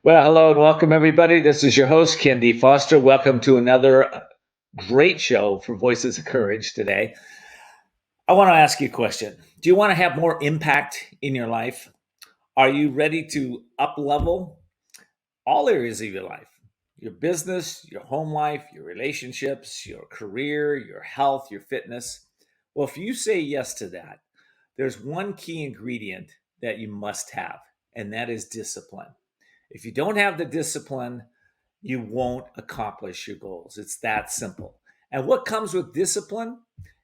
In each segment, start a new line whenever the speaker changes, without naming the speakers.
Well, hello and welcome, everybody. This is your host, Ken D. Foster. Welcome to another great show for Voices of Courage today. I want to ask you a question. Do you want to have more impact in your life? Are you ready to up level all areas of your life? Your business, your home life, your relationships, your career, your health, your fitness. Well, if you say yes to that, there's one key ingredient that you must have, and that is discipline. If you don't have the discipline, you won't accomplish your goals. It's that simple. And what comes with discipline?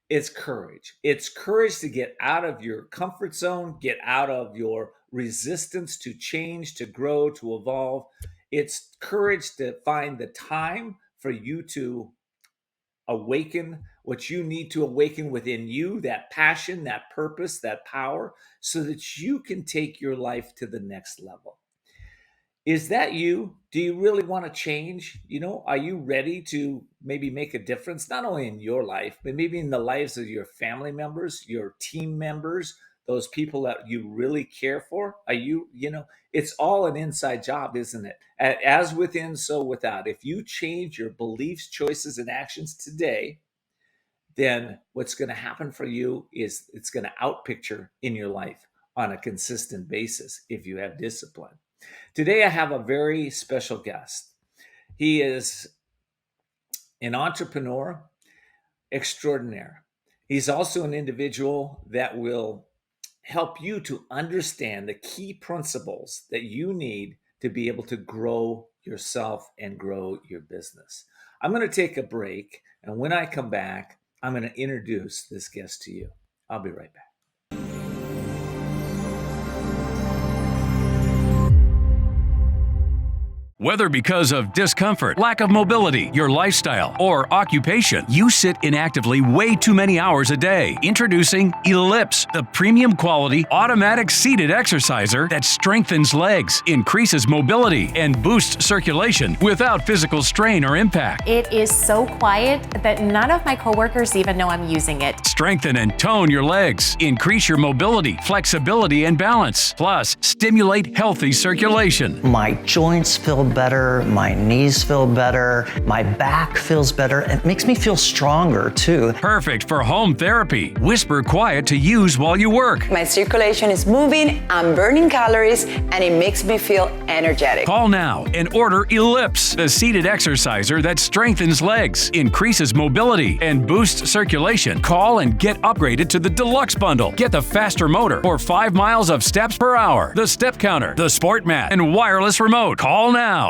It's courage. It's courage to get out of your comfort zone, get out of your resistance to change, to grow, to evolve. It's courage to find the time for you to awaken what you need to awaken within you, that passion, that purpose, that power, so that you can take your life to the next level. Is that you? Do you really want to change? Are you ready to maybe make a difference, not only in your life, but maybe in the lives of your family members, your team members, those people that you really care for? It's all an inside job, isn't it? As within, so without. If you change your beliefs, choices, and actions today, then what's going to happen for you is it's going to outpicture in your life on a consistent basis if you have discipline. Today, I have a very special guest. He is an entrepreneur extraordinaire. He's also an individual that will help you to understand the key principles that you need to be able to grow yourself and grow your business. I'm going to take a break, and when I come back, I'm going to introduce this guest to you. I'll be right back.
Whether because of discomfort, lack of mobility, your lifestyle, or occupation, you sit inactively way too many hours a day. Introducing Ellipse, the premium quality automatic seated exerciser that strengthens legs, increases mobility, and boosts circulation without physical strain or impact.
It is so quiet that none of my coworkers even know I'm using it.
Strengthen and tone your legs, increase your mobility, flexibility, and balance. Plus, stimulate healthy circulation.
My joints feel better, my knees feel better, my back feels better. It makes me feel stronger too.
Perfect for home therapy. Whisper quiet to use while you work.
My circulation is moving, I'm burning calories, and it makes me feel energetic.
Call now and order Ellipse, the seated exerciser that strengthens legs, increases mobility, and boosts circulation. Call and get upgraded to the Deluxe Bundle. Get the faster motor or 5 miles of steps per hour, the step counter, the sport mat, and wireless remote. Call now.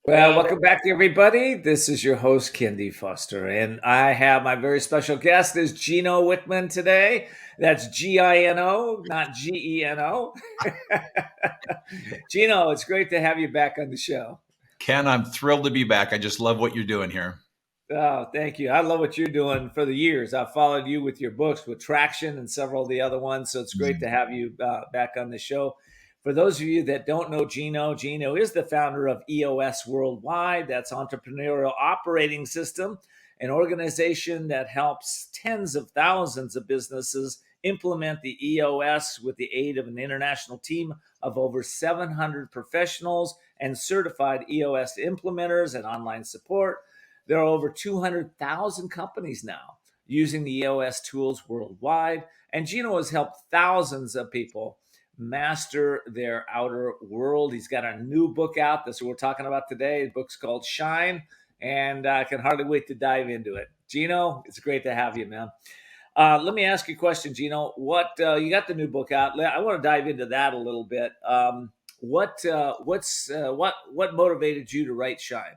Well, welcome back, everybody. This is your host, Kendi Foster, and I have my very special guest is Gino Wickman today. That's Gino, not Geno. Gino, it's great to have you back on the show.
Ken, I'm thrilled to be back. I just love what you're doing here.
Oh, thank you. I love what you're doing for the years. I've followed you with your books, with Traction and several of the other ones. So it's great to have you back on the show. For those of you that don't know Gino, Gino is the founder of EOS Worldwide. That's Entrepreneurial Operating System, an organization that helps tens of thousands of businesses implement the EOS with the aid of an international team of over 700 professionals and certified EOS implementers and online support. There are over 200,000 companies now using the EOS tools worldwide. And Gino has helped thousands of people master their outer world. He's got a new book out. That's what we're talking about today. The book's called Shine, and I can hardly wait to dive into it. Gino, it's great to have you, man. Let me ask you a question, Gino. What you got the new book out? I want to dive into that a little bit. What motivated you to write Shine?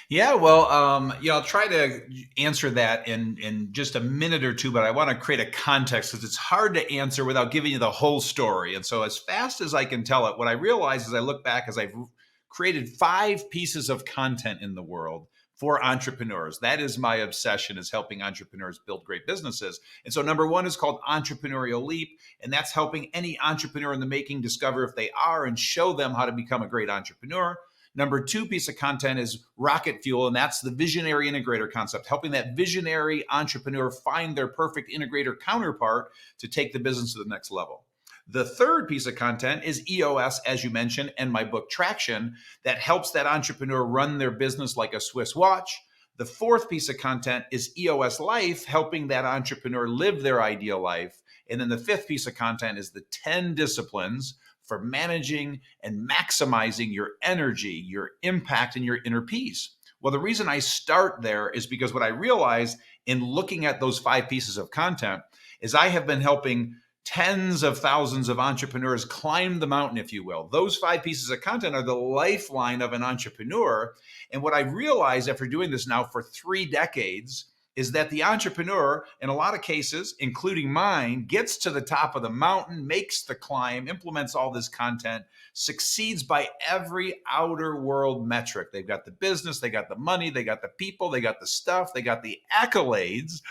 Yeah, well, I'll try to answer that in just a minute or two, but I want to create a context because it's hard to answer without giving you the whole story. And so as fast as I can tell it, what I realize as I look back is I've created 5 pieces of content in the world for entrepreneurs. That is my obsession, is helping entrepreneurs build great businesses. And so number 1 is called Entrepreneurial Leap, and that's helping any entrepreneur in the making discover if they are and show them how to become a great entrepreneur. Number 2 piece of content is Rocket Fuel, and that's the visionary integrator concept, helping that visionary entrepreneur find their perfect integrator counterpart to take the business to the next level. The 3rd piece of content is EOS, as you mentioned, and my book Traction, that helps that entrepreneur run their business like a Swiss watch. The 4th piece of content is EOS Life, helping that entrepreneur live their ideal life. And then the 5th piece of content is the 10 disciplines for managing and maximizing your energy, your impact, and your inner peace. Well, the reason I start there is because what I realized in looking at those 5 pieces of content is I have been helping tens of thousands of entrepreneurs climb the mountain, if you will. Those 5 pieces of content are the lifeline of an entrepreneur. And what I realized after doing this now for 3 decades is that the entrepreneur, in a lot of cases, including mine, gets to the top of the mountain, makes the climb, implements all this content, succeeds by every outer world metric. They've got the business, they got the money, they got the people, they got the stuff, they got the accolades.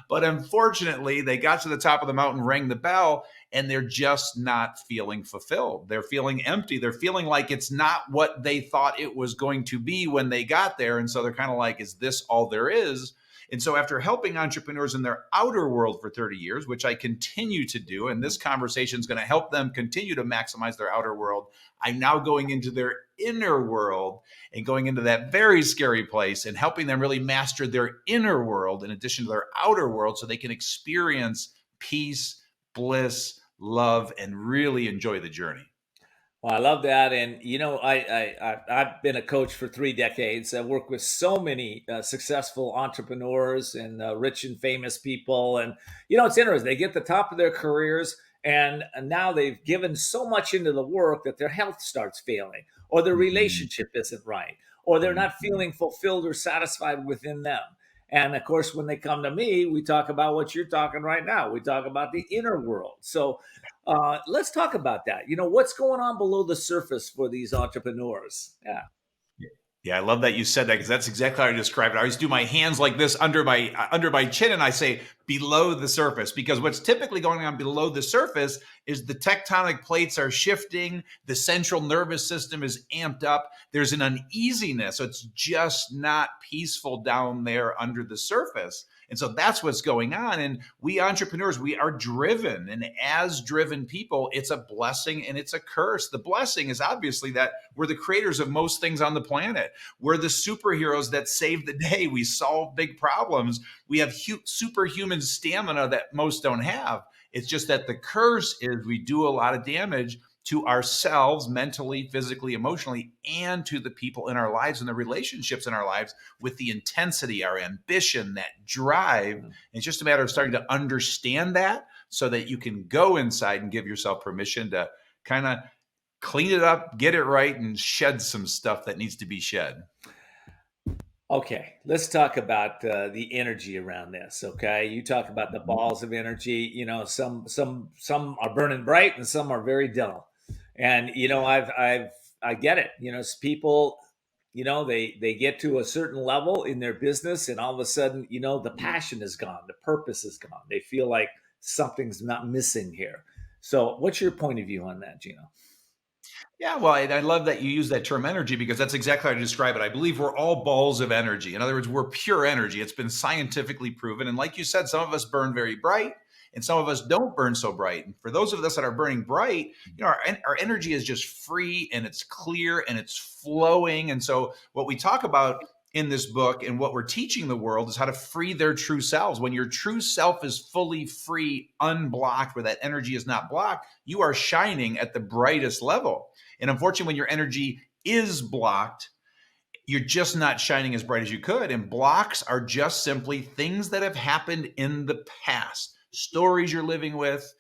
But unfortunately, they got to the top of the mountain, rang the bell, and they're just not feeling fulfilled. They're feeling empty. They're feeling like it's not what they thought it was going to be when they got there. And so they're kind of like, is this all there is? And so after helping entrepreneurs in their outer world for 30 years, which I continue to do, and this conversation is going to help them continue to maximize their outer world, I'm now going into their inner world and going into that very scary place and helping them really master their inner world in addition to their outer world so they can experience peace, bliss, love, and really enjoy the journey.
Well, I love that, and I've been a coach for 3 decades. I work with so many successful entrepreneurs and rich and famous people, and it's interesting. They get to the top of their careers, and now they've given so much into the work that their health starts failing, or their relationship isn't right, or they're not feeling fulfilled or satisfied within them. And of course, when they come to me, we talk about what you're talking right now. We talk about the inner world. So let's talk about that. What's going on below the surface for these entrepreneurs? Yeah.
Yeah, I love that you said that because that's exactly how I described it. I always do my hands like this under my chin and I say below the surface, because what's typically going on below the surface is the tectonic plates are shifting, the central nervous system is amped up, there's an uneasiness, so it's just not peaceful down there under the surface. And so that's what's going on. And we entrepreneurs, we are driven. And as driven people, it's a blessing and it's a curse. The blessing is obviously that we're the creators of most things on the planet. We're the superheroes that save the day. We solve big problems. We have superhuman stamina that most don't have. It's just that the curse is we do a lot of damage to ourselves, mentally, physically, emotionally, and to the people in our lives and the relationships in our lives with the intensity, our ambition, that drive. And it's just a matter of starting to understand that so that you can go inside and give yourself permission to kind of clean it up, get it right, and shed some stuff that needs to be shed.
Okay, let's talk about the energy around this. Okay, you talk about the balls of energy. Some are burning bright and some are very dull. And I get it. People, they get to a certain level in their business, and all of a sudden, the passion is gone, the purpose is gone. They feel like something's not missing here. So, what's your point of view on that, Gino?
Yeah, well, I love that you use that term energy because that's exactly how I describe it. I believe we're all balls of energy. In other words, we're pure energy. It's been scientifically proven. And like you said, some of us burn very bright and some of us don't burn so bright. And for those of us that are burning bright, our energy is just free and it's clear and it's flowing. And so what we talk about in this book and what we're teaching the world is how to free their true selves. When your true self is fully free, unblocked, where that energy is not blocked, you are shining at the brightest level. And unfortunately, when your energy is blocked, you're just not shining as bright as you could. And blocks are just simply things that have happened in the past, stories you're living with,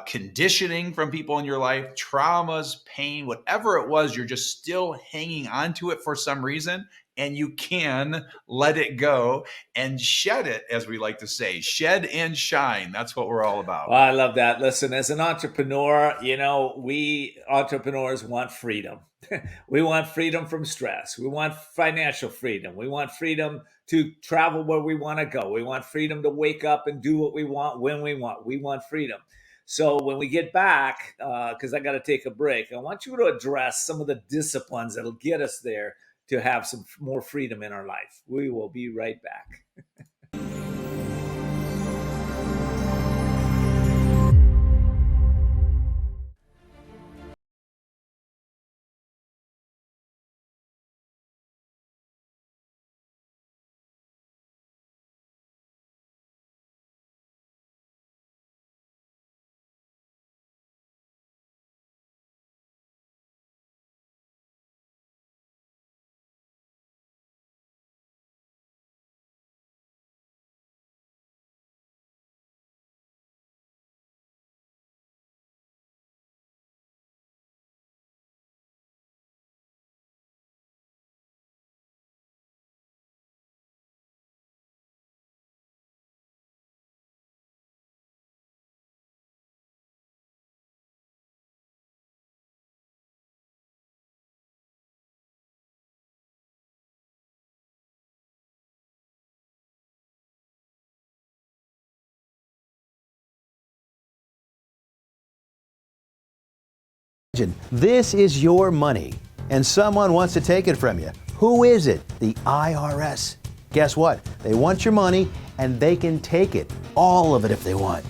conditioning from people in your life, traumas, pain, whatever it was, you're just still hanging on to it for some reason. And you can let it go and shed it, as we like to say, shed and shine. That's what we're all about.
Well, I love that. Listen, as an entrepreneur, we entrepreneurs want freedom. We want freedom from stress. We want financial freedom. We want freedom to travel where we want to go. We want freedom to wake up and do what we want when we want. We want freedom. So when we get back, because I got to take a break, I want you to address some of the disciplines that'll get us there to have some more freedom in our life. We will be right back.
This is your money, and someone wants to take it from you. Who is it? The IRS. Guess what? They want your money, and they can take it, all of it if they want.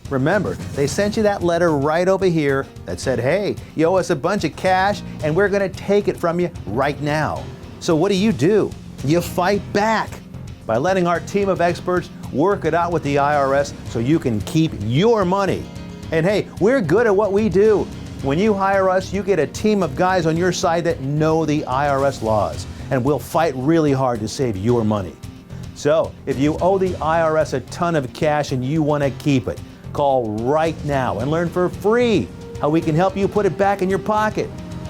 Remember, they sent you that letter right over here that said, hey, you owe us a bunch of cash, and we're going to take it from you right now. So what do? You fight back by letting our team of experts work it out with the IRS so you can keep your money. And hey, we're good at what we do. When you hire us, you get a team of guys on your side that know the IRS laws, and we'll fight really hard to save your money. So, if you owe the IRS a ton of cash and you want to keep it, call right now and learn for free how we can help you put it back in your pocket.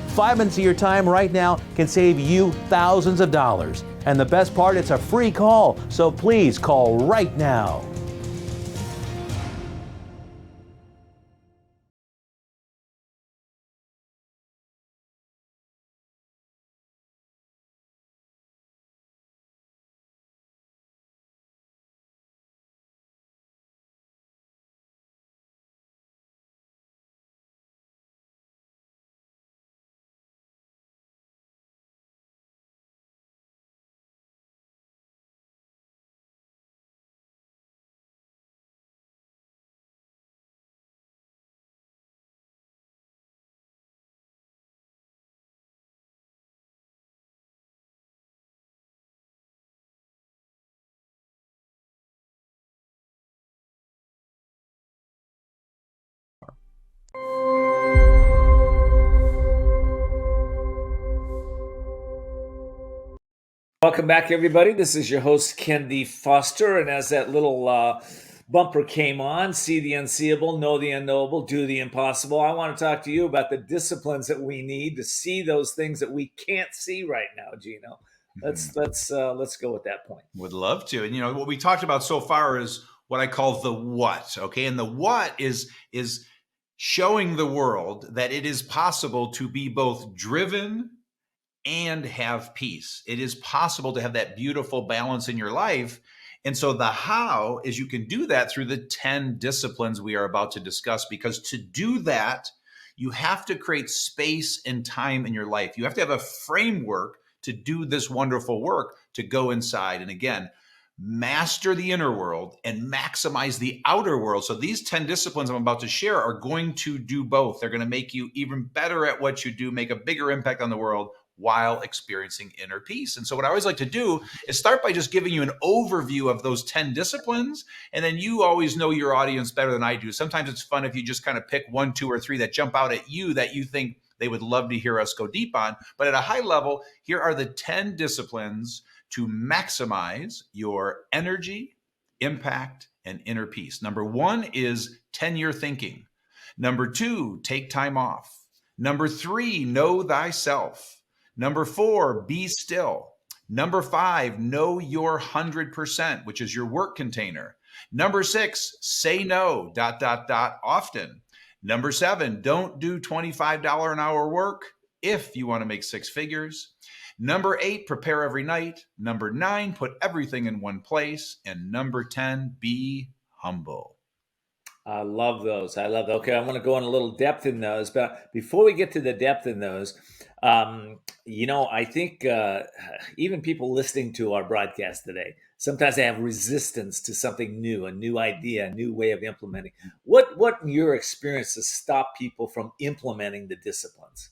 5 minutes of your time right now can save you thousands of dollars. And the best part, it's a free call, so please call right now.
Welcome back, everybody. This is your host, Kendi Foster. And as that little bumper came on, see the unseeable, know the unknowable, do the impossible, I want to talk to you about the disciplines that we need to see those things that we can't see right now, Gino. Let's go with that point.
Would love to. And what we talked about so far is what I call the what. Okay, and the what is showing the world that it is possible to be both driven and have peace. It is possible to have that beautiful balance in your life. And so the how is you can do that through the 10 disciplines we are about to discuss, because to do that, you have to create space and time in your life. You have to have a framework to do this wonderful work, to go inside. And again, master the inner world and maximize the outer world. So these 10 disciplines I'm about to share are going to do both. They're going to make you even better at what you do, make a bigger impact on the world while experiencing inner peace. And so what I always like to do is start by just giving you an overview of those 10 disciplines. And then you always know your audience better than I do. Sometimes it's fun if you just kind of pick 1, 2, or 3 that jump out at you that you think they would love to hear us go deep on. But at a high level, here are the 10 disciplines to maximize your energy, impact, and inner peace. Number 1 is 10-year thinking. Number 2, take time off. Number 3, know thyself. Number 4, be still. Number 5, know your 100%, which is your work container. Number 6, say no, ... often. Number 7, don't do $25 an hour work if you want to make 6 figures. Number 8, prepare every night. Number 9, put everything in one place. And number 10, be humble.
I love those. I love that. Okay, I want to go in a little depth in those. But before we get to the depth in those, I think even people listening to our broadcast today, sometimes they have resistance to something new, a new idea, a new way of implementing. What in your experience has stopped people from implementing the disciplines?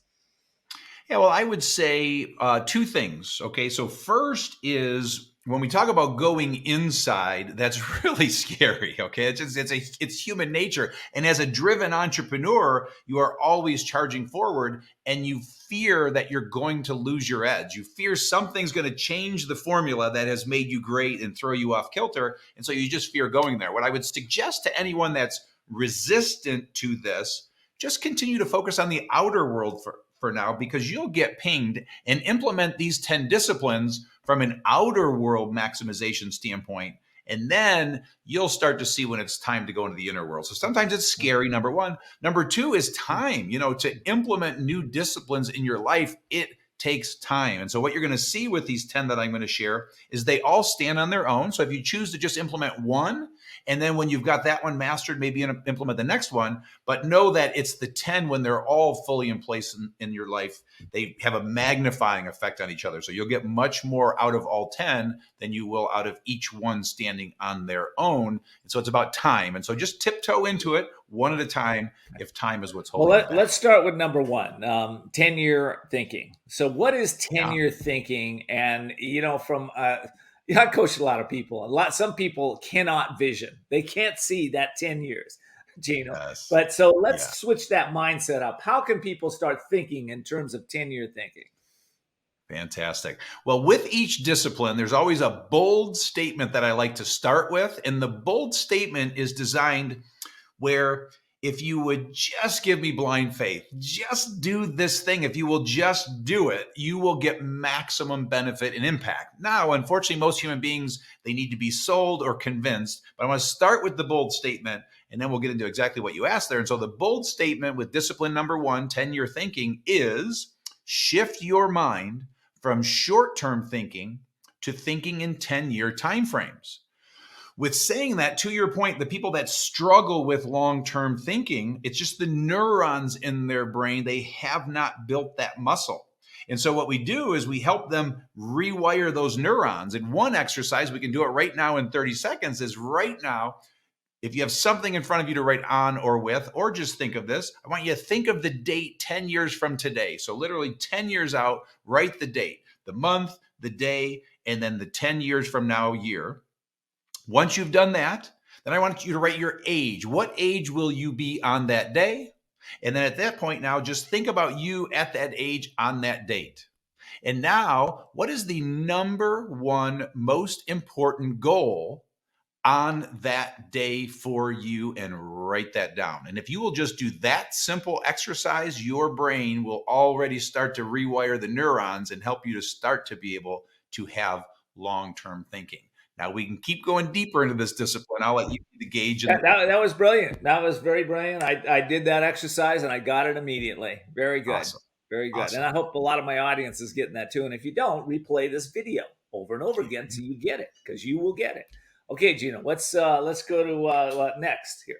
Yeah, well, I would say 2 things. Okay, so first is when we talk about going inside, that's really scary. Okay, it's human nature, and as a driven entrepreneur, you are always charging forward, and you fear that you're going to lose your edge. You fear something's going to change the formula that has made you great and throw you off kilter, and so you just fear going there. What I would suggest to anyone that's resistant to this, just continue to focus on the outer world for now, because you'll get pinged and implement these 10 disciplines from an outer world maximization standpoint. And then you'll start to see when it's time to go into the inner world. So sometimes it's scary, number 1. Number 2 is time. To implement new disciplines in your life, it takes time. And so what you're going to see with these 10 that I'm going to share is they all stand on their own. So if you choose to just implement one, and then when you've got that one mastered, maybe implement the next one, but know that it's the 10 when they're all fully in place in your life. They have a magnifying effect on each other. So you'll get much more out of all 10 than you will out of each one standing on their own. And so it's about time. And so just tiptoe into it one at a time if time is what's holding you back.
Let's start with number 1, 10-year thinking. So what is 10-year thinking? And, I coach a lot of people. Some people cannot vision. They can't see that 10 years, Gino.
Yes.
But so let's switch that mindset up. How can people start thinking in terms of 10-year thinking?
Fantastic. Well, with each discipline, there's always a bold statement that I like to start with. And the bold statement is designed where if you would just give me blind faith, just do this thing. If you will just do it, you will get maximum benefit and impact. Now, unfortunately, most human beings, they need to be sold or convinced. But I want to start with the bold statement, and then we'll get into exactly what you asked there. And so the bold statement with discipline number 1, 10-year thinking, is shift your mind from short-term thinking to thinking in 10-year timeframes. With saying that, to your point, the people that struggle with long-term thinking, it's just the neurons in their brain. They have not built that muscle. And so what we do is we help them rewire those neurons. And one exercise, we can do it right now in 30 seconds, is right now, if you have something in front of you to write on or with, or just think of this, I want you to think of the date 10 years from today. So literally 10 years out, write the date, the month, the day, and then the 10 years from now year. Once you've done that, then I want you to write your age. What age will you be on that day? And then at that point now, just think about you at that age on that date. And now, what is the number 1 most important goal on that day for you? And write that down. And if you will just do that simple exercise, your brain will already start to rewire the neurons and help you to start to be able to have long-term thinking. Now we can keep going deeper into this discipline. I'll let you be the gauge.
That was brilliant. That was very brilliant. I did that exercise and I got it immediately. Very good.
Awesome.
Very good.
Awesome.
And I hope a lot of my audience is getting that too. And if you don't, replay this video over and over again till you get it, because you will get it. Okay, Gino, let's go to next here.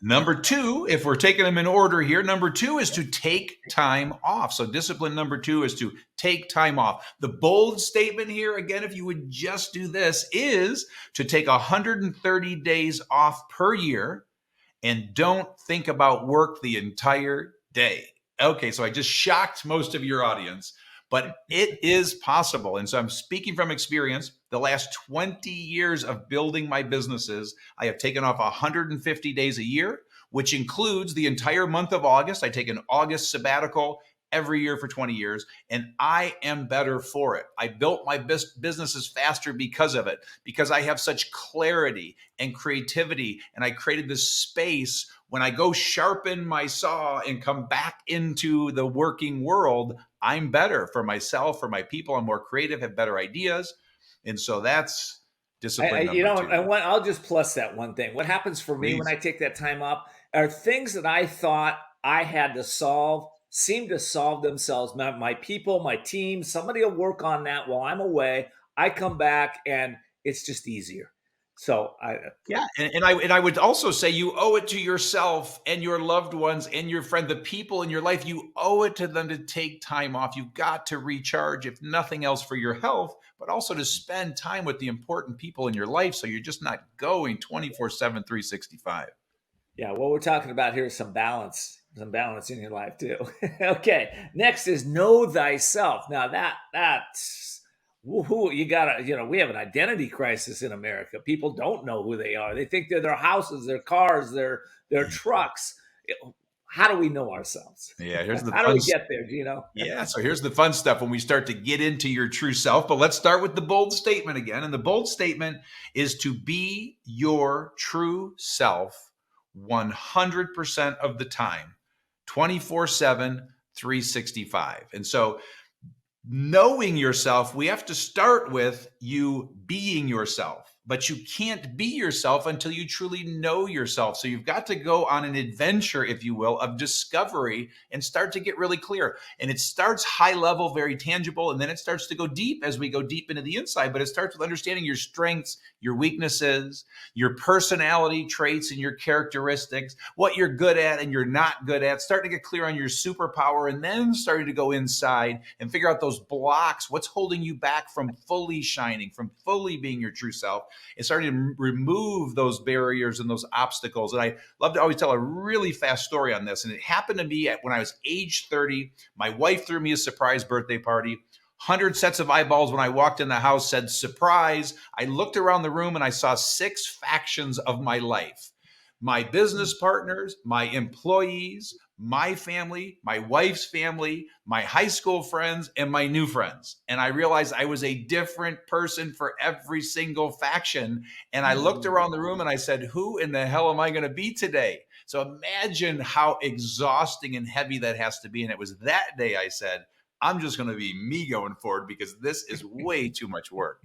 Number 2, if we're taking them in order here, number 2 is to take time off. So discipline number 2 is to take time off. The bold statement here, again, if you would just do this, is to take 130 days off per year and don't think about work the entire day. Okay, so I just shocked most of your audience. but it is possible. And so I'm speaking from experience. The last 20 years of building my businesses, I have taken off 150 days a year, which includes the entire month of August. I take an August sabbatical every year for 20 years, and I am better for it. I built my businesses faster because of it, because I have such clarity and creativity, and I created this space. When I go sharpen my saw and come back into the working world, I'm better for myself, for my people. I'm more creative, have better ideas. And so that's discipline number two.
I'll just plus that one thing. What happens for me when I take that time off are things that I thought I had to solve seem to solve themselves. My people, my team, somebody will work on that while I'm away. I come back and it's just easier. So
I would also say you owe it to yourself and your loved ones and your friend, the people in your life. You owe it to them to take time off. You've got to recharge, if nothing else, for your health, but also to spend time with the important people in your life, so you're just not going 24/7, 365.
Yeah, what we're talking about here is some balance in your life too. Okay, next is know thyself. Now that's who you gotta, we have an identity crisis in America. People don't know who they are. They think they're their houses, their cars, their trucks. How do we know ourselves?
Yeah, here's the
how do we get there, Gino?
Yeah, so here's the fun stuff when we start to get into your true self. But let's start with the bold statement again. And the bold statement is to be your true self 100% of the time, 24/7, 365. And so knowing yourself, we have to start with you being yourself. But you can't be yourself until you truly know yourself. So you've got to go on an adventure, if you will, of discovery and start to get really clear. And it starts high level, very tangible, and then it starts to go deep as we go deep into the inside. But it starts with understanding your strengths, your weaknesses, your personality traits and your characteristics, what you're good at and you're not good at. Starting to get clear on your superpower, and then starting to go inside and figure out those blocks, what's holding you back from fully shining, from fully being your true self. And starting to remove those barriers and those obstacles. And I love to always tell a really fast story on this. And it happened to me when I was age 30. My wife threw me a surprise birthday party. 100 sets of eyeballs when I walked in the house said, surprise. I looked around the room and I saw 6 factions of my life. My business partners, my employees, my family, my wife's family, my high school friends, and my new friends. And I realized I was a different person for every single faction. And I looked around the room and I said, who in the hell am I going to be today? So imagine how exhausting and heavy that has to be. And it was that day I said, I'm just going to be me going forward because this is way too much work.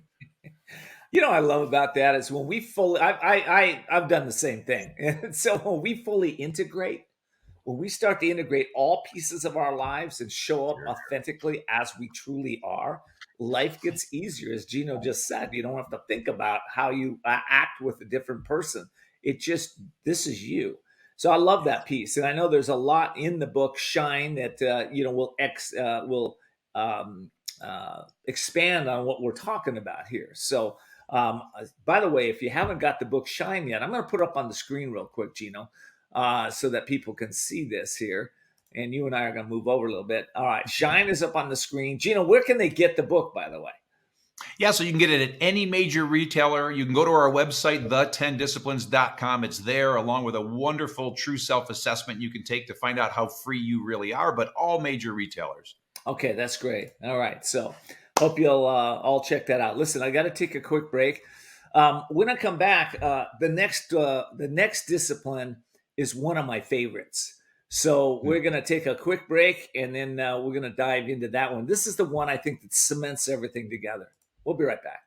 What I love about that is when we fully, I've done the same thing. And so when we fully integrate, when we start to integrate all pieces of our lives and show up authentically as we truly are, life gets easier. As Gino just said, you don't have to think about how you act with a different person. This is you. So I love that piece. And I know there's a lot in the book Shine that, will expand on what we're talking about here. So, by the way, if you haven't got the book Shine yet, I'm going to put up on the screen real quick, Gino, so that people can see this here. And you and I are going to move over a little bit. All right. Shine is up on the screen. Gino, where can they get the book, by the way?
Yeah, so you can get it at any major retailer. You can go to our website, the10disciplines.com. It's there along with a wonderful true self-assessment you can take to find out how free you really are, but all major retailers.
Okay, that's great. All right. So hope you'll all check that out. Listen, I got to take a quick break. When I come back, the next discipline is one of my favorites. So we're going to take a quick break, and then we're going to dive into that one. This is the one I think that cements everything together. We'll be right back.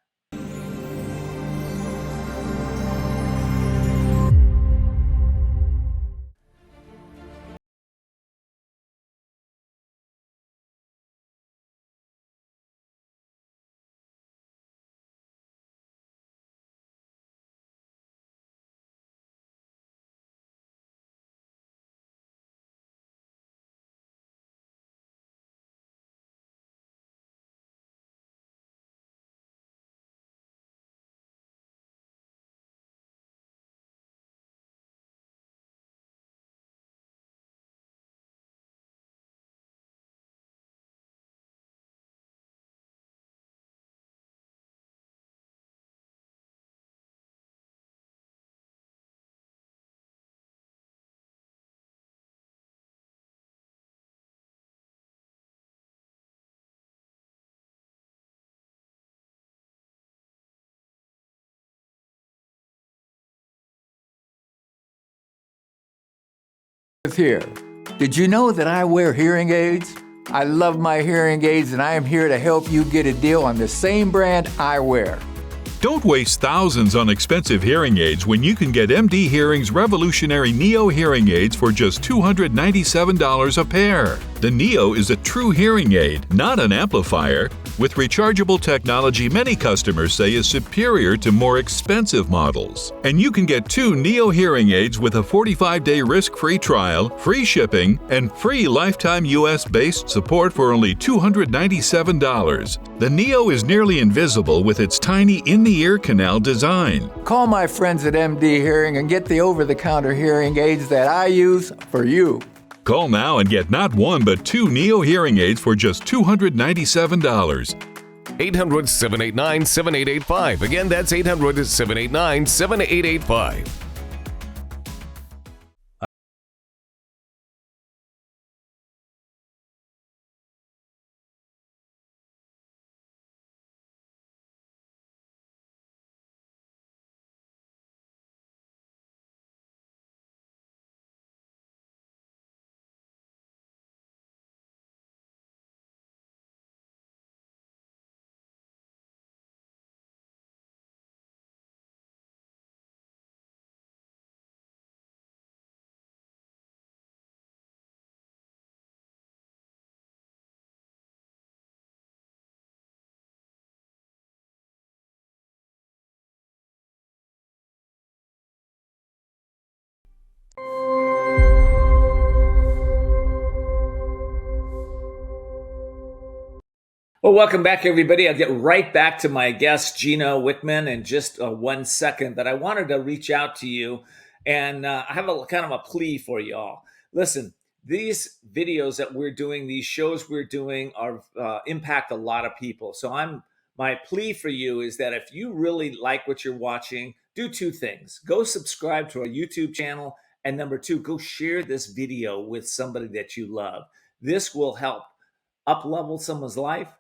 Here. Did you know that I wear hearing aids? I love my hearing aids, and I am here to help you get a deal on the same brand I wear.
Don't waste thousands on expensive hearing aids when you can get MD Hearing's revolutionary Neo hearing aids for just $297 a pair. The Neo is a true hearing aid, not an amplifier. With rechargeable technology many customers say is superior to more expensive models. And you can get 2 Neo hearing aids with a 45-day risk-free trial, free shipping, and free lifetime US-based support for only $297. The Neo is nearly invisible with its tiny in-the-ear canal design.
Call my friends at MD Hearing and get the over-the-counter hearing aids that I use for you.
Call now and get not 1 but 2 Neo hearing aids for just $297.
800-789-7885. Again, that's 800-789-7885.
Well, welcome back, everybody. I'll get right back to my guest, Gino Wickman, in just 1 second. But I wanted to reach out to you, and I have a kind of a plea for y'all. Listen, these videos that we're doing, these shows we're doing, are impact a lot of people. So my plea for you is that if you really like what you're watching, do 2 things. Go subscribe to our YouTube channel, and number 2, go share this video with somebody that you love. This will help up-level someone's life,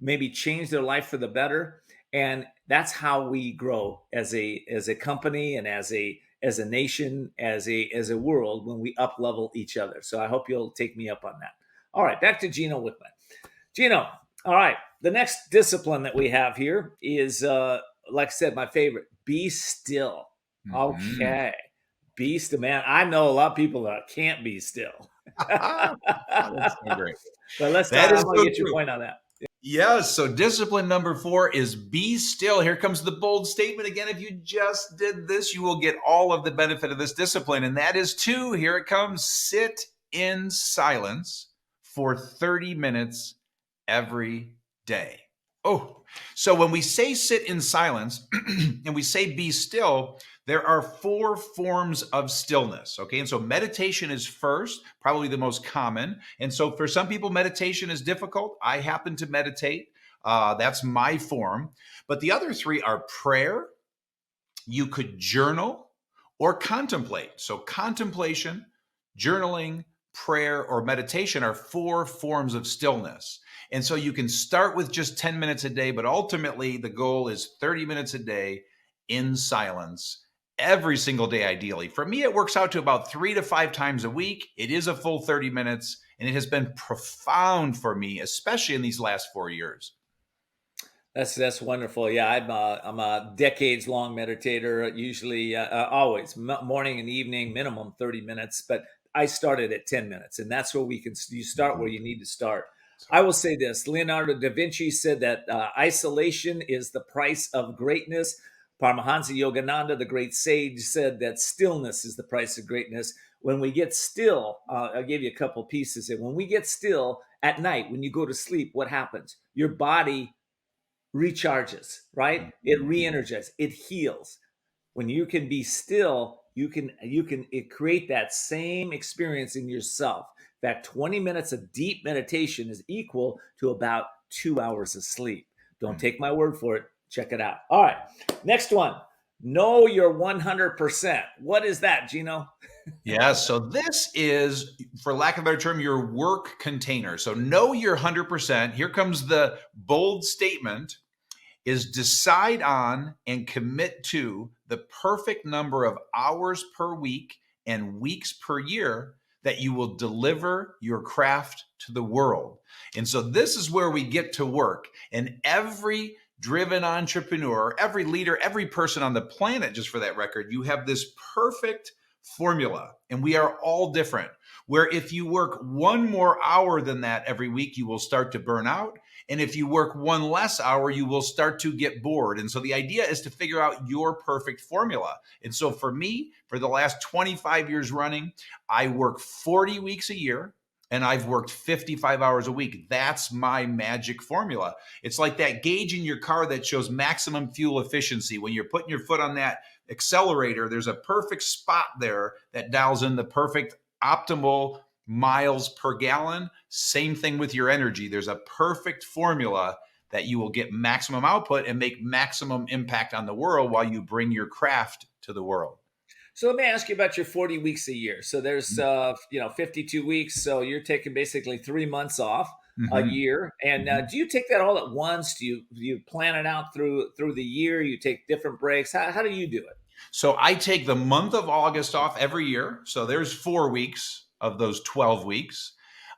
maybe change their life for the better, and that's how we grow as a company and as a nation, as a world, when we up level each other. So I hope you'll take me up on that. All right, back to Gino Wickman. Gino, all right, the next discipline that we have here is, like I said, my favorite: be still. Okay, be still, man. I know a lot of people that can't be still.
That's so great.
But let's
That
talk.
is
I'm gonna
so
get your
true.
point on that.
Yes. So discipline number 4 is be still. Here comes the bold statement again. If you just did this, you will get all of the benefit of this discipline. And that is 2. Here it comes. Sit in silence for 30 minutes every day. Oh, so when we say sit in silence and we say be still, there are 4 forms of stillness. Okay. And so meditation is first, probably the most common. And so for some people, meditation is difficult. I happen to meditate. That's my form. But the other 3 are prayer. You could journal or contemplate. So contemplation, journaling, prayer, or meditation are 4 forms of stillness. And so you can start with just 10 minutes a day, but ultimately the goal is 30 minutes a day in silence every single day, ideally. For me, it works out to about 3 to 5 times a week. It is a full 30 minutes, and it has been profound for me, especially in these last 4 years.
That's wonderful. Yeah, I'm a decades-long meditator. Usually, always morning and evening, minimum 30 minutes. But I started at 10 minutes, and that's where you start where you need to start. I will say this: Leonardo da Vinci said that isolation is the price of greatness. Paramahansa Yogananda, the great sage, said that stillness is the price of greatness. When we get still, I'll give you a couple pieces here. When we get still at night, when you go to sleep, what happens? Your body recharges, right? It re-energizes, it heals. When you can be still, you can create that same experience in yourself. In fact, 20 minutes of deep meditation is equal to about 2 hours of sleep. Don't take my word for it. Check it out. All right, next one. Know your 100%. What is that, Gino?
Yeah, so this is, for lack of a better term, your work container. So know your 100%. Here comes the bold statement, is decide on and commit to the perfect number of hours per week and weeks per year that you will deliver your craft to the world. And so this is where we get to work. And every driven entrepreneur, every leader, every person on the planet, just for that record, you have this perfect formula. And we are all different, where if you work one more hour than that every week, you will start to burn out. And if you work one less hour, you will start to get bored. And so the idea is to figure out your perfect formula. And so for me, for the last 25 years running, I work 40 weeks a year and I've worked 55 hours a week. That's my magic formula. It's like that gauge in your car that shows maximum fuel efficiency. When you're putting your foot on that accelerator, there's a perfect spot there that dials in the perfect optimal miles per gallon. Same thing with your energy. There's a perfect formula that you will get maximum output and make maximum impact on the world while you bring your craft to the world.
So let me ask you about your 40 weeks a year. So there's 52 weeks. So you're taking basically 3 months off a year. And do you take that all at once? Do you plan it out through the year? You take different breaks? How do you do it?
So I take the month of August off every year. So there's 4 weeks of those 12 weeks.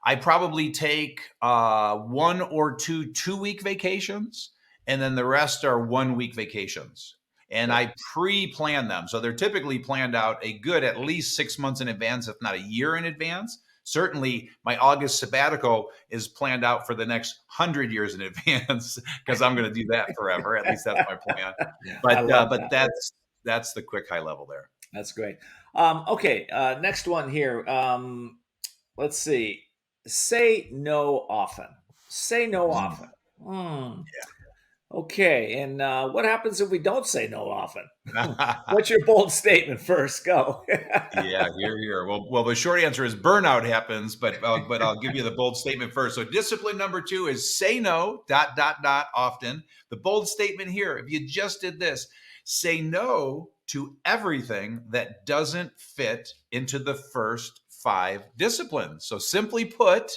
I probably take 1 or 2 2-week vacations, and then the rest are 1-week vacations. And I pre-plan them. So they're typically planned out a good at least 6 months in advance, if not a year in advance. Certainly my August sabbatical is planned out for the next 100 years in advance because I'm going to do that forever. At least that's my plan. But that's the quick high level there.
That's great. Okay. Next one here. Let's see. Say no often. Say no often.
Yeah.
Okay. And what happens if we don't say no often? What's your bold statement first? Go.
Yeah, here. Well, the short answer is burnout happens, but I'll give you the bold statement first. So discipline number 2 is say no, ... often. The bold statement here, if you just did this, say no to everything that doesn't fit into the first 5 disciplines. So simply put,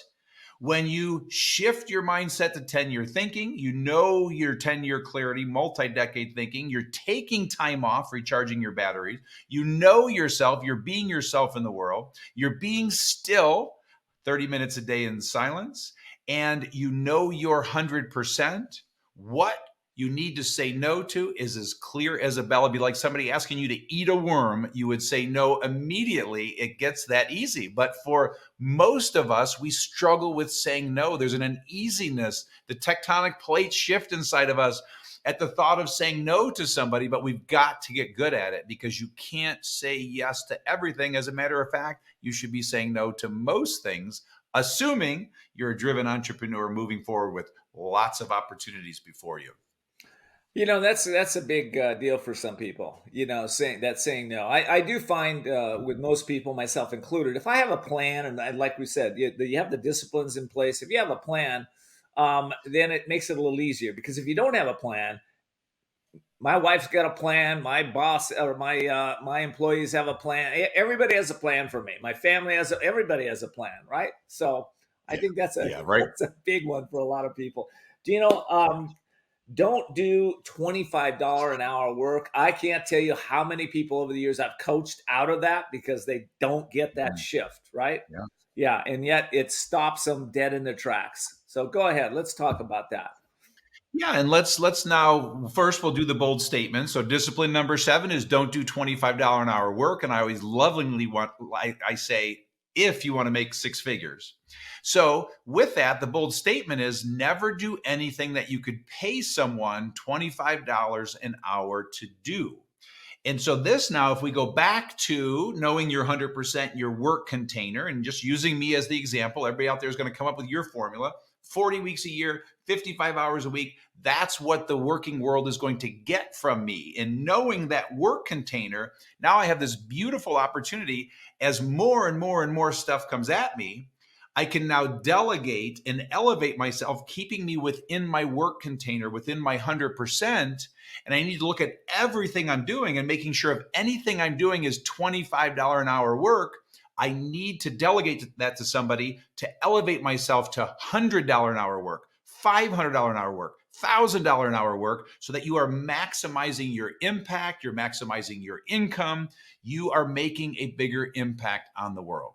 when you shift your mindset to 10-year thinking, you know your 10-year clarity, multi-decade thinking, you're taking time off, recharging your batteries, you know yourself, you're being yourself in the world, you're being still 30 minutes a day in silence, and you know your 100%, what you need to say no to is as clear as a bell. It'd be like somebody asking you to eat a worm. You would say no immediately. It gets that easy. But for most of us, we struggle with saying no. There's an uneasiness. The tectonic plates shift inside of us at the thought of saying no to somebody, but we've got to get good at it because you can't say yes to everything. As a matter of fact, you should be saying no to most things, assuming you're a driven entrepreneur moving forward with lots of opportunities before you.
That's a big deal for some people, saying no. I do find with most people, myself included, if I have a plan, and like we said, you have the disciplines in place. If you have a plan, then it makes it a little easier because if you don't have a plan, my wife's got a plan, my boss or my employees have a plan. Everybody has a plan for me. My family everybody has a plan, right? So I think that's that's a big one for a lot of people. Don't do $25 an hour work. I can't tell you how many people over the years I've coached out of that because they don't get that shift, right? Yeah. And yet it stops them dead in their tracks. So go ahead. Let's talk about that.
Yeah. And let's now, first we'll do the bold statement. So discipline number 7 is don't do $25 an hour work. And I always lovingly I say, if you want to make 6 figures. So with that, the bold statement is never do anything that you could pay someone $25 an hour to do. And so this now, if we go back to knowing your 100%, your work container, and just using me as the example, everybody out there is going to come up with your formula, 40 weeks a year, 55 hours a week. That's what the working world is going to get from me. And knowing that work container, now I have this beautiful opportunity as more and more and more stuff comes at me. I can now delegate and elevate myself, keeping me within my work container, within my 100%. And I need to look at everything I'm doing and making sure if anything I'm doing is $25 an hour work, I need to delegate that to somebody to elevate myself to $100 an hour work, $500 an hour work, $1,000 an hour work, so that you are maximizing your impact, you're maximizing your income, you are making a bigger impact on the world.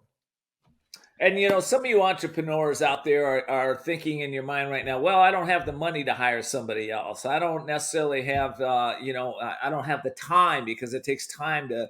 And some of you entrepreneurs out there are thinking in your mind right now, well, I don't have the money to hire somebody else. I don't necessarily have, I don't have the time because it takes time to.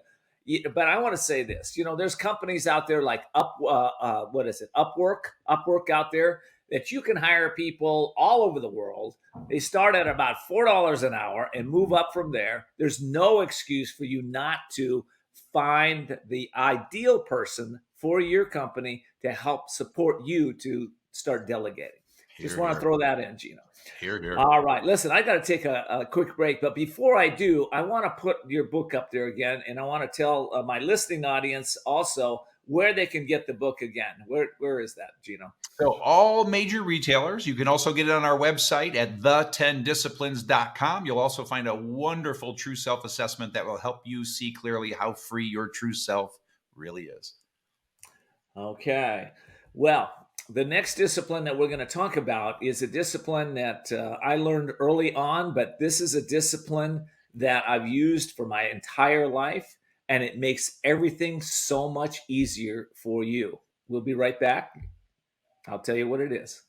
But I want to say this, there's companies out there like what is it, Upwork out there that you can hire people all over the world. They start at about $4 an hour and move up from there. There's no excuse for you not to find the ideal person for your company to help support you to start delegating. Just want to throw that in, Gino.
Here.
All right. Listen, I got to take a quick break. But before I do, I want to put your book up there again. And I want to tell my listening audience also where they can get the book again. Where is that, Gino?
So all major retailers. You can also get it on our website at the10disciplines.com. You'll also find a wonderful true self assessment that will help you see clearly how free your true self really is.
Okay. Well, the next discipline that we're going to talk about is a discipline that I learned early on, but this is a discipline that I've used for my entire life, and it makes everything so much easier for you. We'll be right back. I'll tell you what it is.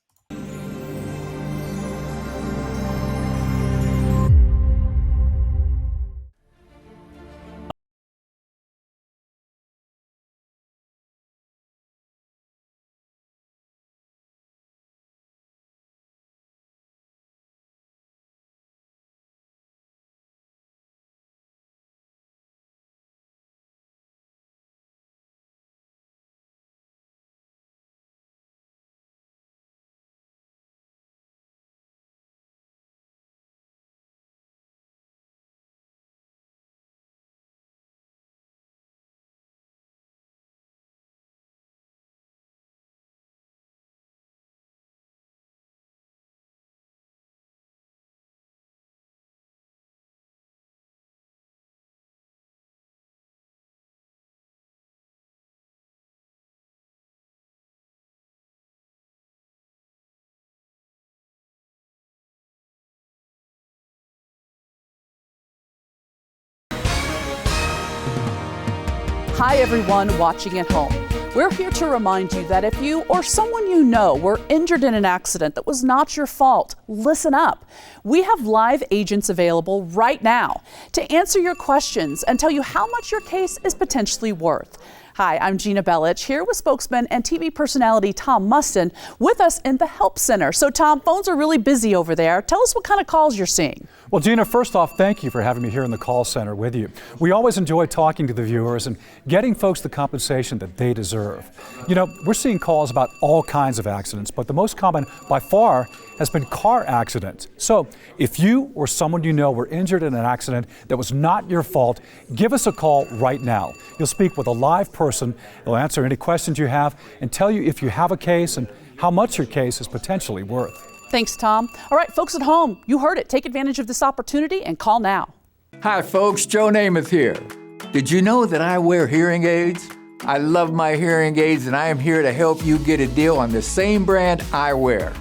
Hi everyone watching at home. We're here to remind you that if you or someone you know were injured in an accident that was not your fault, listen up. We have live agents available right now to answer your questions and tell you how much your case is potentially worth. Hi, I'm Gina Bellich, here with spokesman and TV personality Tom Mustin with us in the Help Center. So Tom, phones are really busy over there. Tell us what kind of calls you're seeing.
Well, Gina, first off, thank you for having me here in the call center with you. We always enjoy talking to the viewers and getting folks the compensation that they deserve. We're seeing calls about all kinds of accidents, but the most common by far has been car accidents. So if you or someone you know were injured in an accident that was not your fault, give us a call right now. You'll speak with a live person. They'll answer any questions you have and tell you if you have a case and how much your case is potentially worth.
Thanks, Tom. All right, folks at home, you heard it. Take advantage of this opportunity and call now.
Hi, folks. Joe Namath here. Did you know that I wear hearing aids? I love my hearing aids, and I am here to help you get a deal on the same brand I wear.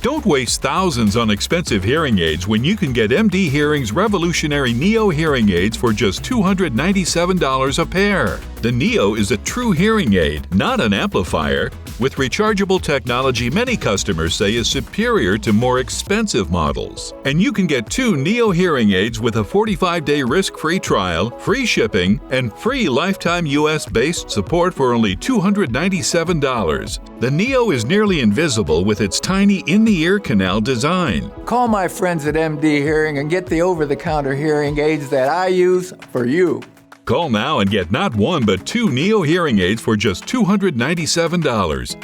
Don't waste thousands on expensive hearing aids when you can get MD Hearing's revolutionary Neo hearing aids for just $297 a pair. The Neo is a true hearing aid, not an amplifier. With rechargeable technology many customers say is superior to more expensive models. And you can get 2 Neo hearing aids with a 45-day risk-free trial, free shipping, and free lifetime US-based support for only $297. The Neo is nearly invisible with its tiny in-the-ear canal design.
Call my friends at MD Hearing and get the over-the-counter hearing aids that I use for you.
Call now and get not 1 but 2 Neo hearing aids for just $297.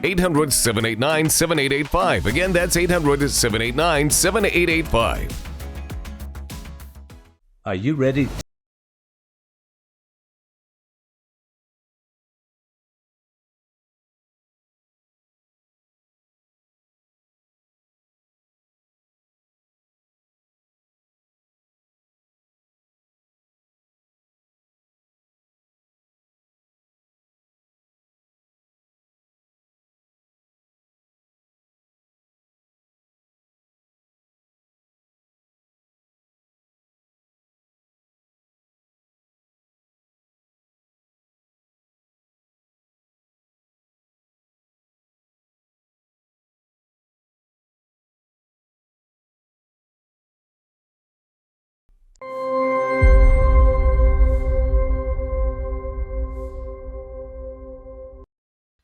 800-789-7885. Again, that's 800-789-7885.
Are you ready?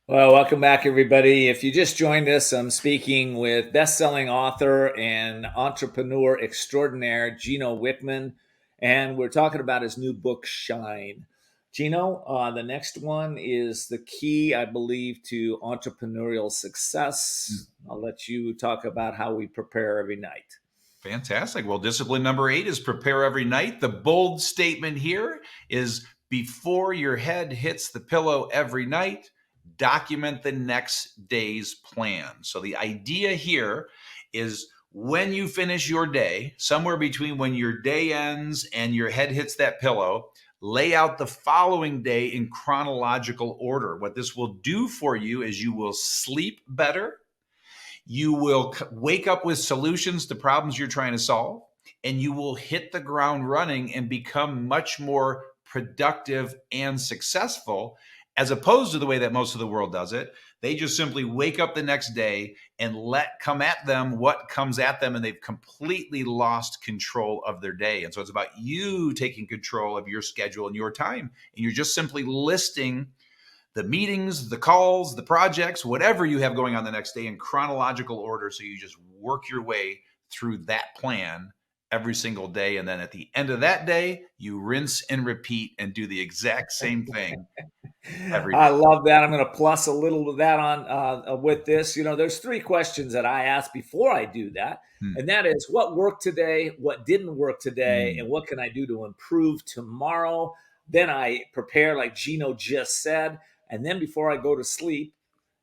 Well, welcome back, everybody. If you just joined us, I'm speaking with best-selling author and entrepreneur extraordinaire, Gino Wickman, and we're talking about his new book, Shine. Gino, the next one is the key, I believe, to entrepreneurial success. I'll let you talk about how we prepare every night.
Fantastic. Well, discipline number 8 is prepare every night. The bold statement here is before your head hits the pillow every night, document the next day's plan. So the idea here is when you finish your day, somewhere between when your day ends and your head hits that pillow, lay out the following day in chronological order. What this will do for you is you will sleep better. You will wake up with solutions to problems you're trying to solve, and you will hit the ground running and become much more productive and successful, as opposed to the way that most of the world does it. They just simply wake up the next day and let come at them what comes at them, and they've completely lost control of their day. And so it's about you taking control of your schedule and your time, and you're just simply listing the meetings, the calls, the projects, whatever you have going on the next day in chronological order. So you just work your way through that plan every single day. And then at the end of that day, you rinse and repeat and do the exact same thing every day.
I love that. I'm going to plus a little of that on with this. You know, there's 3 questions that I ask before I do that. And that is what worked today, what didn't work today, and what can I do to improve tomorrow? Then I prepare like Gino just said. And then before I go to sleep,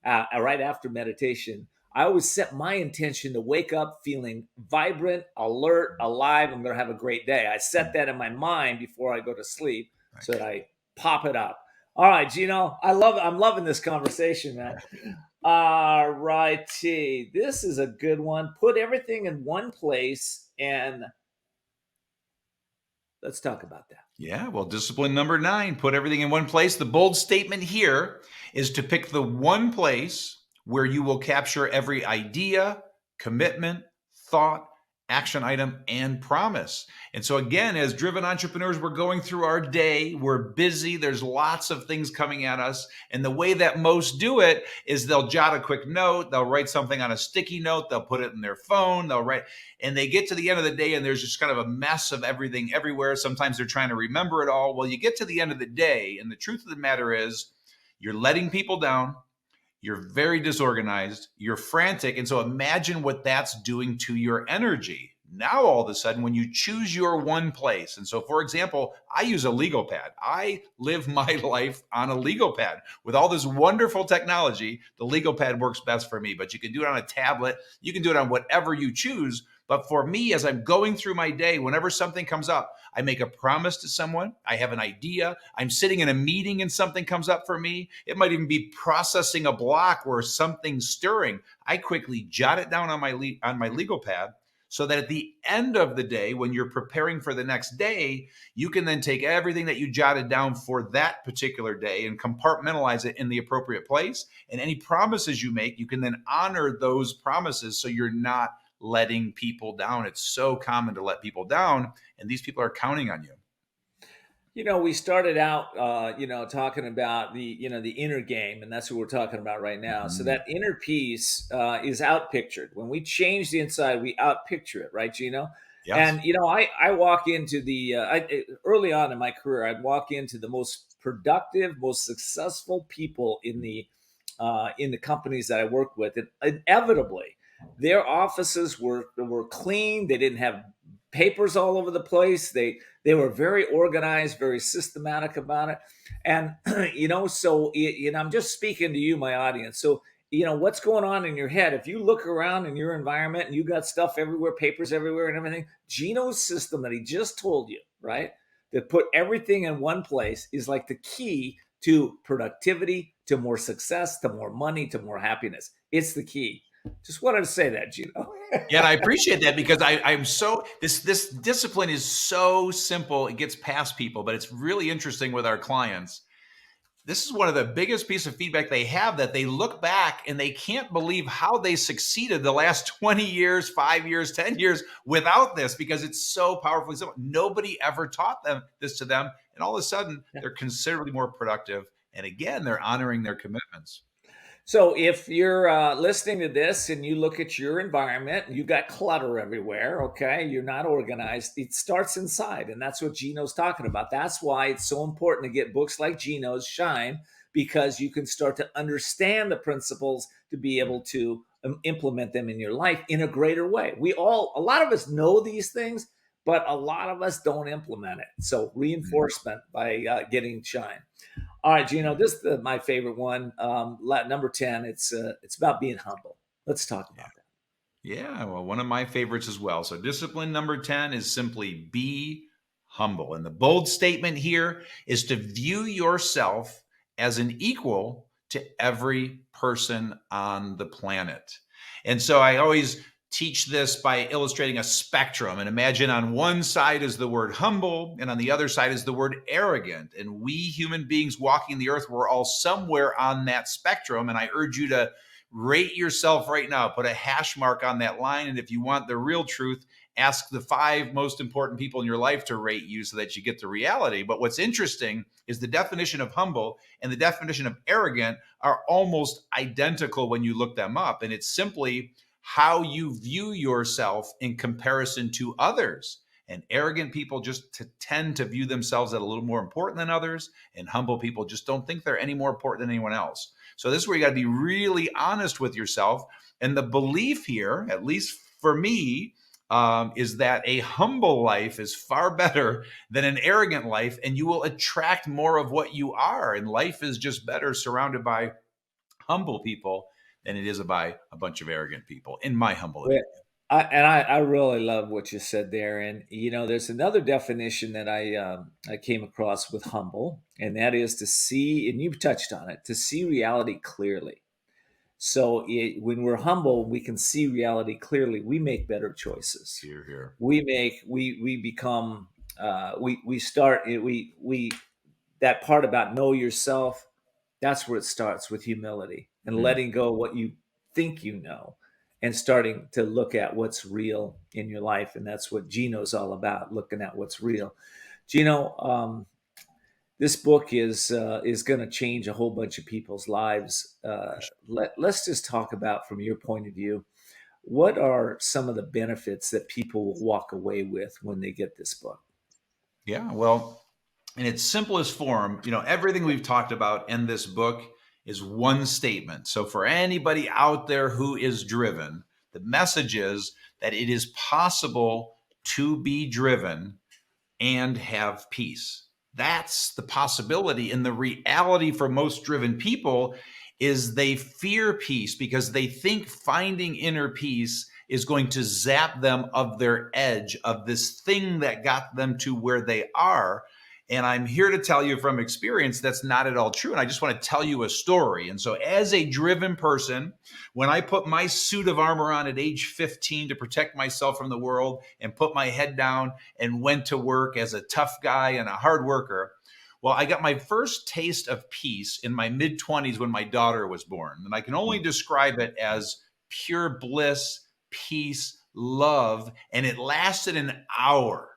right after meditation, I always set my intention to wake up feeling vibrant, alert, alive. I'm going to have a great day. I set that in my mind before I go to sleep so that I pop it up. All right, Gino, I'm loving this conversation, man. All righty. This is a good one. Put everything in one place, and let's talk about that.
Yeah, well, discipline number 9, put everything in one place. The bold statement here is to pick the one place where you will capture every idea, commitment, thought, action item, and promise. And so again, as driven entrepreneurs, we're going through our day, we're busy, there's lots of things coming at us. And the way that most do it is they'll jot a quick note, they'll write something on a sticky note, they'll put it in their phone, and they get to the end of the day and there's just kind of a mess of everything everywhere. Sometimes they're trying to remember it all. Well, you get to the end of the day, and the truth of the matter is you're letting people down. You're very disorganized, you're frantic. And so imagine what that's doing to your energy. Now, all of a sudden, when you choose your one place, and so for example, I use a legal pad. I live my life on a legal pad. With all this wonderful technology, the legal pad works best for me, but you can do it on a tablet. You can do it on whatever you choose. But for me, as I'm going through my day, whenever something comes up, I make a promise to someone. I have an idea. I'm sitting in a meeting and something comes up for me. It might even be processing a block where something's stirring. I quickly jot it down on my legal pad so that at the end of the day, when you're preparing for the next day, you can then take everything that you jotted down for that particular day and compartmentalize it in the appropriate place. And any promises you make, you can then honor those promises so you're not letting people down. It's so common to let people down, and these people are counting on you.
You know, we started out, talking about the inner game, and that's what we're talking about right now. So that inner piece is outpictured. When we change the inside, we outpicture it, right, Gino?
Yes.
And I walk into early on in my career, I'd walk into the most productive, most successful people in the companies that I work with, and inevitably, their offices were clean. They didn't have papers all over the place. They were very organized, very systematic about it. And, I'm just speaking to you, my audience. So, what's going on in your head? If you look around in your environment and you got stuff everywhere, papers everywhere and everything, Gino's system that he just told you, right? That put everything in one place is like the key to productivity, to more success, to more money, to more happiness. It's the key. Just wanted to say that, Gino.
Yeah, and I appreciate that because I'm so this discipline is so simple. It gets past people, but it's really interesting with our clients. This is one of the biggest pieces of feedback they have, that they look back and they can't believe how they succeeded the last 20 years, 5 years, 10 years without this, because it's so powerfully simple. Nobody ever taught this to them. And all of a sudden, they're considerably more productive. And again, they're honoring their commitments.
So if you're listening to this and you look at your environment, you got clutter everywhere, okay? You're not organized. It starts inside, and that's what Gino's talking about. That's why it's so important to get books like Gino's Shine, because you can start to understand the principles to be able to implement them in your life in a greater way. A lot of us know these things, but a lot of us don't implement it. So reinforcement by getting Shine. All right, Gino, this is my favorite one. Number 10, it's about being humble. Let's talk about that.
Yeah, well, one of my favorites as well. So discipline number 10 is simply be humble. And the bold statement here is to view yourself as an equal to every person on the planet. And so I always teach this by illustrating a spectrum, and imagine on one side is the word humble and on the other side is the word arrogant. And we human beings walking the earth, we're all somewhere on that spectrum. And I urge you to rate yourself right now, put a hash mark on that line. And if you want the real truth, ask the 5 most important people in your life to rate you so that you get the reality. But what's interesting is the definition of humble and the definition of arrogant are almost identical when you look them up. And it's simply how you view yourself in comparison to others. And arrogant people just tend to view themselves as a little more important than others. And humble people just don't think they're any more important than anyone else. So this is where you got to be really honest with yourself. And the belief here, at least for me, is that a humble life is far better than an arrogant life, and you will attract more of what you are. And life is just better surrounded by humble people than it is by a bunch of arrogant people, in my humble opinion.
I really love what you said there. And, there's another definition that I came across with humble, and that is to see, and you've touched on it, to see reality clearly. So when we're humble, we can see reality clearly. We make better choices.
Here, here.
We become, that part about know yourself, that's where it starts, with humility and letting go what you think you know and starting to look at what's real in your life. And that's what Gino's all about, looking at what's real. Gino, this book is going to change a whole bunch of people's lives. Let's just talk about, from your point of view, what are some of the benefits that people will walk away with when they get this book?
Yeah, well, in its simplest form, everything we've talked about in this book is one statement. So for anybody out there who is driven, the message is that it is possible to be driven and have peace. That's the possibility. And the reality for most driven people is they fear peace because they think finding inner peace is going to zap them of their edge, of this thing that got them to where they are. And I'm here to tell you from experience that's not at all true. And I just want to tell you a story. And so as a driven person, when I put my suit of armor on at age 15 to protect myself from the world and put my head down and went to work as a tough guy and a hard worker, well, I got my first taste of peace in my mid-20s when my daughter was born. And I can only describe it as pure bliss, peace, love, and it lasted an hour.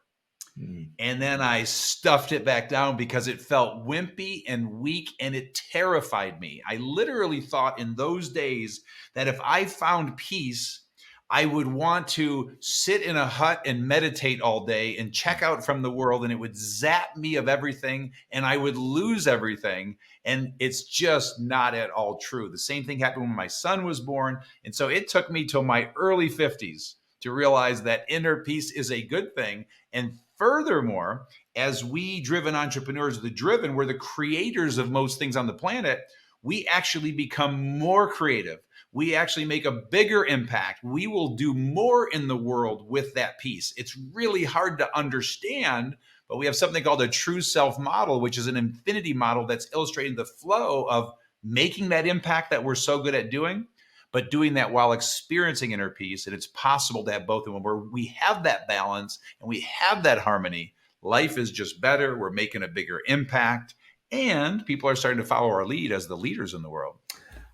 And then I stuffed it back down because it felt wimpy and weak and it terrified me. I literally thought in those days that if I found peace, I would want to sit in a hut and meditate all day and check out from the world, and it would zap me of everything and I would lose everything. And it's just not at all true. The same thing happened when my son was born. And so it took me till my early 50s to realize that inner peace is a good thing. And furthermore, as we driven entrepreneurs, we're the creators of most things on the planet. We actually become more creative. We actually make a bigger impact. We will do more in the world with that peace. It's really hard to understand, but we have something called a true self model, which is an infinity model that's illustrating the flow of making that impact that we're so good at doing, but doing that while experiencing inner peace. And it's possible to have both of them, where we have that balance and we have that harmony. Life is just better. We're making a bigger impact, and people are starting to follow our lead as the leaders in the world.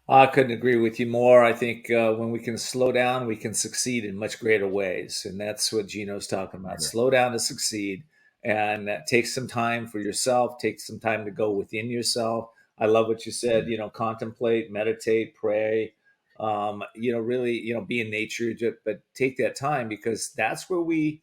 I couldn't agree with you more. I think when we can slow down, we can succeed in much greater ways. And that's what Gino's talking about. Right. Slow down to succeed. And take some time for yourself. Take some time to go within yourself. I love what you said, contemplate, meditate, pray, really, be in nature, but take that time, because that's where we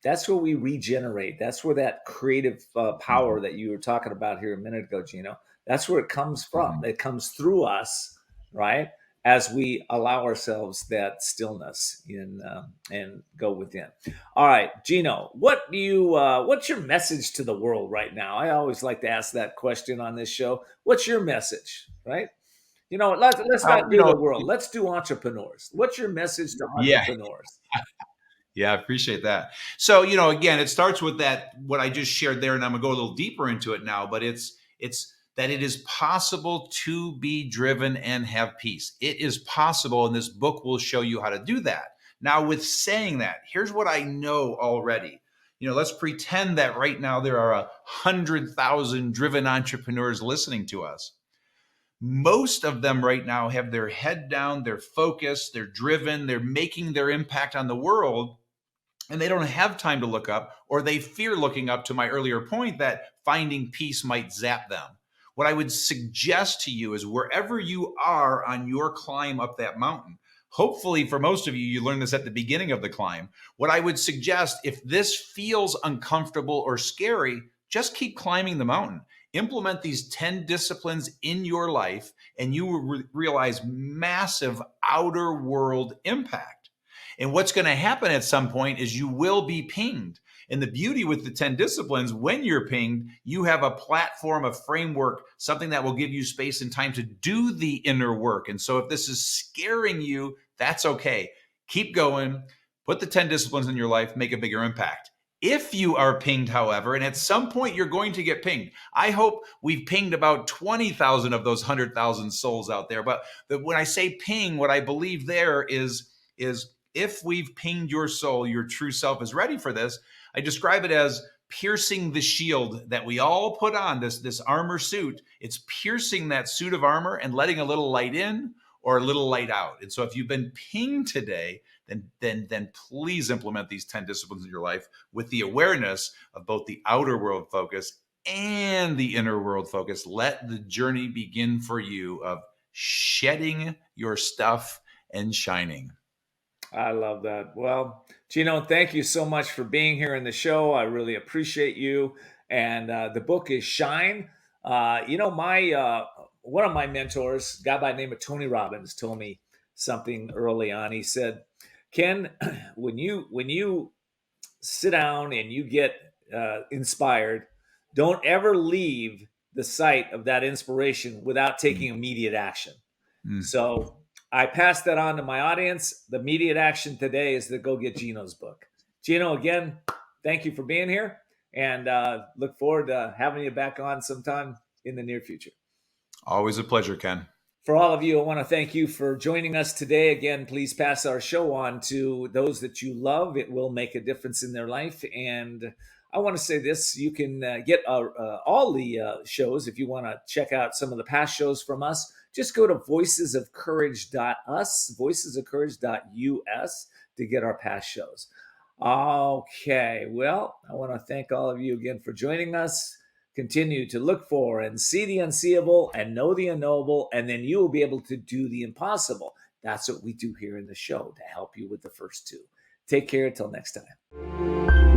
regenerate. That's where that creative power that you were talking about here a minute ago, Gino, that's where it comes from. It comes through us, right? As we allow ourselves that stillness and go within. All right, Gino, what's your message to the world right now? I always like to ask that question on this show. What's your message, right? Let's not do the world. Let's do entrepreneurs. What's your message to entrepreneurs?
Yeah, I appreciate that. So, again, it starts with what I just shared there, and I'm gonna go a little deeper into it now, but it's that it is possible to be driven and have peace. It is possible, and this book will show you how to do that. Now, with saying that, here's what I know already. Let's pretend that right now there are 100,000 driven entrepreneurs listening to us. Most of them right now have their head down, they're focused, they're driven, they're making their impact on the world, and they don't have time to look up, or they fear looking up, to my earlier point that finding peace might zap them. What I would suggest to you is, wherever you are on your climb up that mountain, hopefully for most of you, you learned this at the beginning of the climb. What I would suggest, if this feels uncomfortable or scary, just keep climbing the mountain. Implement these 10 disciplines in your life, and you will realize massive outer world impact. And what's going to happen at some point is you will be pinged. And the beauty with the 10 disciplines, when you're pinged, you have a platform, a framework, something that will give you space and time to do the inner work. And so if this is scaring you, that's okay. Keep going, put the 10 disciplines in your life, make a bigger impact. If you are pinged, however, and at some point you're going to get pinged, I hope we've pinged about 20,000 of those 100,000 souls out there. But when I say ping, what I believe there is if we've pinged your soul, your true self is ready for this. I describe it as piercing the shield that we all put on, this armor suit. It's piercing that suit of armor and letting a little light in or a little light out. And so if you've been pinged today, then please implement these 10 disciplines in your life with the awareness of both the outer world focus and the inner world focus. Let the journey begin for you of shedding your stuff and shining.
I love that. Well, Gino, thank you so much for being here in the show. I really appreciate you. And the book is Shine. One of my mentors, a guy by the name of Tony Robbins, told me something early on. He said, Ken, when you sit down and you get inspired, don't ever leave the site of that inspiration without taking immediate action. So I pass that on to my audience. The immediate action today is to go get Gino's book. Gino, again, thank you for being here, and look forward to having you back on sometime in the near future.
Always a pleasure, Ken.
For all of you, I want to thank you for joining us today. Again, please pass our show on to those that you love. It will make a difference in their life. And I want to say this, you can get all the shows. If you want to check out some of the past shows from us, just go to voicesofcourage.us, voicesofcourage.us to get our past shows. Okay, well, I want to thank all of you again for joining us. Continue to look for and see the unseeable and know the unknowable, and then you will be able to do the impossible. That's what we do here in the show to help you with the first two. Take care until next time.